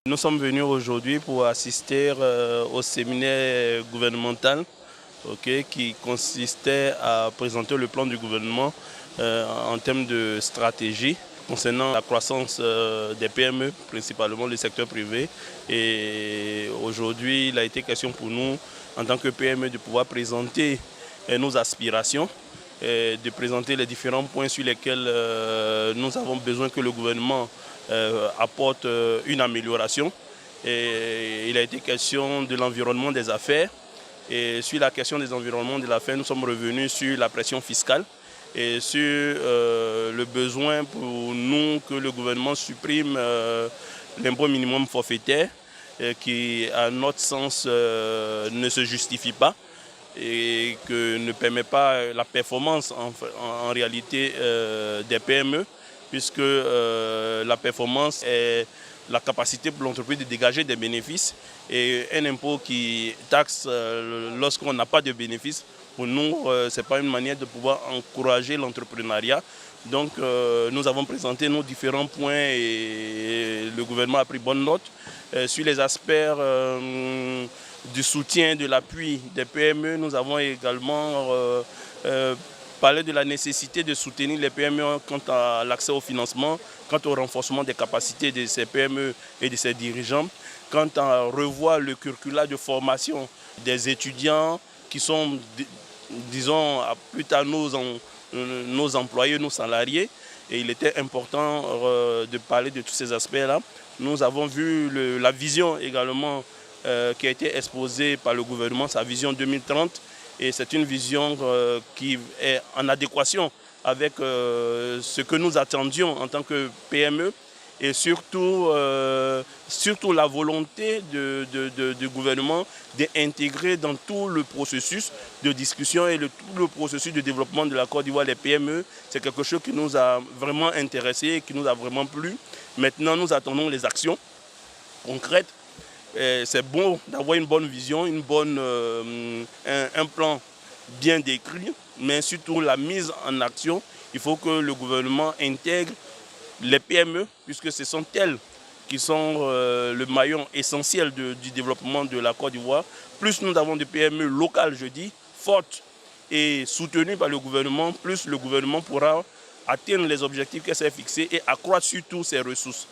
Nous sommes venus aujourd'hui pour assister au séminaire gouvernemental qui consistait à présenter le plan du gouvernement en termes de stratégie concernant la croissance des PME, principalement le secteur privé. Et aujourd'hui, il a été question pour nous, en tant que PME, de pouvoir présenter nos aspirations, de présenter les différents points sur lesquels nous avons besoin que le gouvernement apporte une amélioration. Et il a été question de l'environnement des affaires. Et sur la question des environnements des affaires, nous sommes revenus sur la pression fiscale et sur le besoin pour nous que le gouvernement supprime l'impôt minimum forfaitaire qui, à notre sens, ne se justifie pas et que ne permet pas la performance en réalité des PME, puisque la performance est la capacité pour l'entreprise de dégager des bénéfices, et un impôt qui taxe lorsqu'on n'a pas de bénéfices, pour nous, ce n'est pas une manière de pouvoir encourager l'entrepreneuriat. Donc nous avons présenté nos différents points et le gouvernement a pris bonne note. Sur les aspects du soutien, de l'appui des PME, nous avons également parlé de la nécessité de soutenir les PME quant à l'accès au financement, quant au renforcement des capacités de ces PME et de ces dirigeants, quant à revoir le curricula de formation des étudiants qui sont, disons, plus tard nos employés, nos salariés. Et il était important de parler de tous ces aspects-là. Nous avons vu la vision également qui a été exposée par le gouvernement, sa vision 2030. Et c'est une vision qui est en adéquation avec ce que nous attendions en tant que PME et surtout la volonté du gouvernement d'intégrer dans tout le processus de discussion et tout le processus de développement de la Côte d'Ivoire les PME. C'est quelque chose qui nous a vraiment intéressés et qui nous a vraiment plu. Maintenant, nous attendons les actions concrètes. C'est bon d'avoir une bonne vision, un plan bien décrit, mais surtout la mise en action. Il faut que le gouvernement intègre les PME, puisque ce sont elles qui sont le maillon essentiel du développement de la Côte d'Ivoire. Plus nous avons de PME locales, je dis, fortes et soutenues par le gouvernement, plus le gouvernement pourra atteindre les objectifs qu'il s'est fixés et accroître surtout ses ressources.